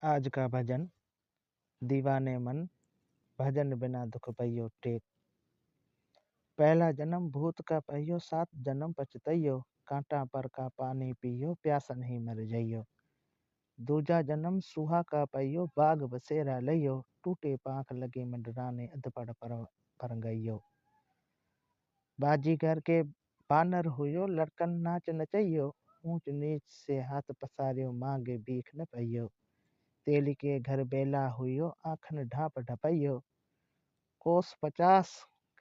आज का भजन दीवाने मन भजन बिना दुख पइयो टेक। पहला जन्म भूत का पहियो, 7 जन्म पछतइयो। कांटा पर का पानी पियो, प्यासा नहीं मर जइयो। दूजा जन्म सुहा का पहियो, बाग बसेरा लइयो। टूटे पांख लगे मंडराने, अधपड़ पर गइयो। बाजीगर के बानर हुयो, लड़कन नाच नचइयो। ऊंच नीच से हाथ पसारियो, मांगे भीख न पइयो। तेली के घर बेला हुयो, आखन ढाप ढपइयो। कोस 50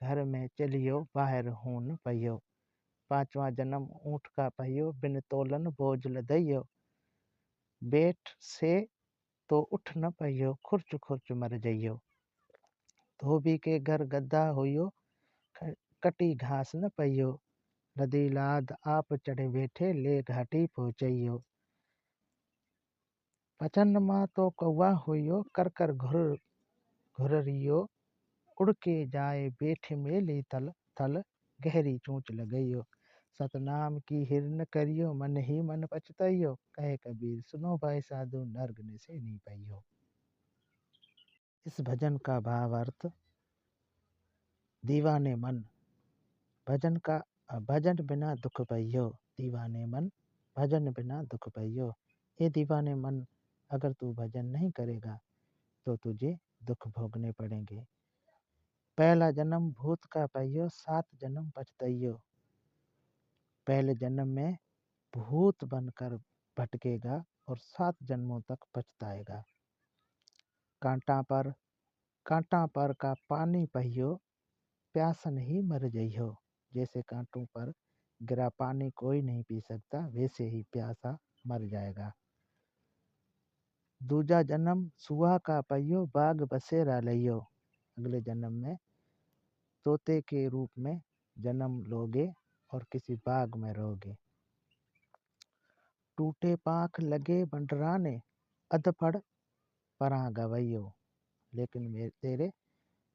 घर में चलियो, बाहर हून पइयो। पांचवा जन्म ऊंट का पहियो, बिन तोलन बोझ लदइयो। बेट से तो उठ न पइयो, खुर्च खुर्च मर जइयो। धोबी के घर गद्दा हुयो, कटी घास न पइयो। नदी लाद आप चढ़े बैठे, ले घाटी पहुँचइयो। पचन माँ तो कौआ हुयो, कर कर घुररियो। उड़ के जाए बैठ मेली तल, तल गहरी चोंच लगइयो। सतनाम की हिरन करियो, मन ही मन पछतइयो। कहे कबीर सुनो भाई साधु, नर्क ने से नहीं पाइयो। इस भजन का भावार्थ, दीवाने मन भजन बिना दुख पइयो। दीवाने मन भजन बिना दुख पइयो। ये दीवाने मन, अगर तू भजन नहीं करेगा तो तुझे दुख भोगने पड़ेंगे। पहला जन्म भूत का पहियो, 7 जन्म पछतइयो। पहले जन्म में भूत बनकर भटकेगा और 7 जन्मों तक पछताएगा। कांटा पर का पानी पहियो, प्यासन ही मर जइहो। जैसे कांटों पर गिरा पानी कोई नहीं पी सकता, वैसे ही प्यासा मर जाएगा। दूजा जन्म सुहा का पहियो, बाग बसेरा लइयो। अगले जन्म में तोते के रूप में जन्म लोगे और किसी बाग में रहोगे। टूटे पांख लगे बंडराने, अधपड़ परां गवइयो। लेकिन तेरे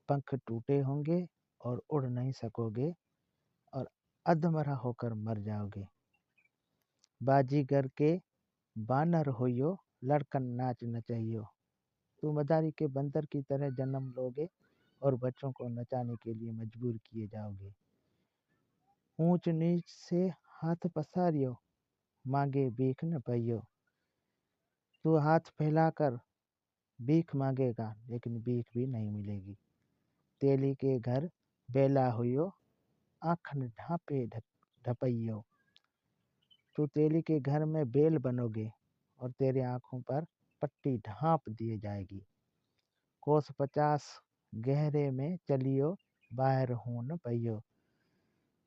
पंख टूटे होंगे और उड़ नहीं सकोगे और अधमरा होकर मर जाओगे। बाजीगर के बानर होइयो, लड़कन नाच नचइयो। तू मदारी के बंदर की तरह जन्म लोगे और बच्चों को नचाने के लिए मजबूर किए जाओगे। ऊंच नीच से हाथ पसारियो, मांगे भीख न पइयो। तू हाथ फैलाकर भीख मांगेगा, लेकिन भीख भी नहीं मिलेगी। तेली के घर बेला हुयो, आखन ढापे ढपइयो। तू तेली के घर में बेल बनोगे और तेरे आंखों पर पट्टी ढांप दी जाएगी। कोस 50 गहरे में चलियो, बाहर हो न पइयो।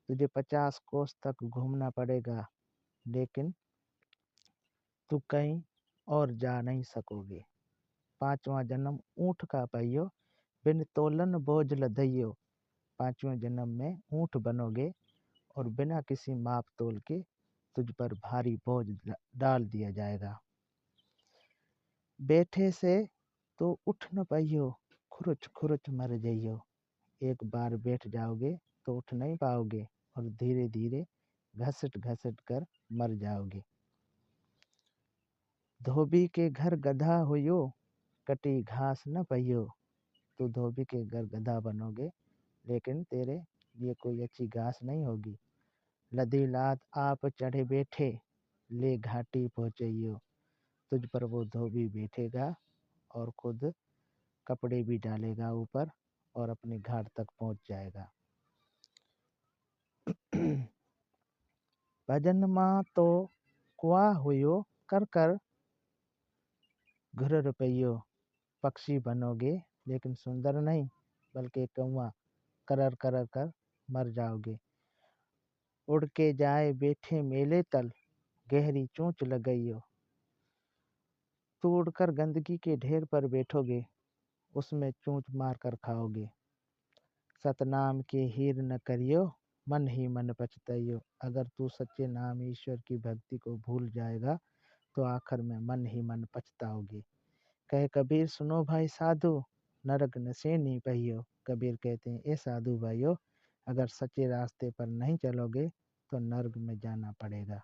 तुझे 50 कोस तक घूमना पड़ेगा, लेकिन तू कहीं और जा नहीं सकोगे। पांचवा जन्म ऊंट का पहियो, बिन तोलन बोझ लदइयो। पांचवें जन्म में ऊंट बनोगे और बिना किसी माप तोल के तुझ पर भारी बोझ डाल दिया जाएगा। बैठे से तो उठ न पाइयो, खुरुच खुरुच मर जइयो। एक बार बैठ जाओगे तो उठ नहीं पाओगे और धीरे धीरे घसट घसट कर मर जाओगे। धोबी के घर गधा हुयो, कटी घास न पइयो। तो धोबी के घर गधा बनोगे, लेकिन तेरे लिए कोई अच्छी घास नहीं होगी। लदी लाद आप चढ़े बैठे, ले घाटी पहुँचइयो। तुझ पर वो धोबी बैठेगा और खुद कपड़े भी डालेगा ऊपर और अपने घाट तक पहुँच जाएगा। भजन माँ तो कुआ हुयो, कर कर घुर रुपइयो। पक्षी बनोगे, लेकिन सुंदर नहीं बल्कि कौवा करर करर कर मर जाओगे। उड़ के जाए बैठे मेले तल, गहरी चोंच लगइयो। तू उड़कर गंदगी के ढेर पर बैठोगे, उसमें चोंच मार कर खाओगे। सतनाम के हीर न करियो, मन ही मन पछतइयो। अगर तू सच्चे नाम ईश्वर की भक्ति को भूल जाएगा तो आखिर में मन ही मन पछताओगे। कहे कबीर सुनो भाई साधु, नरक नशे नहीं पहियो। कबीर कहते हैं ए साधु भाइयों, अगर सच्चे रास्ते पर नहीं चलोगे तो नर्क में जाना पड़ेगा।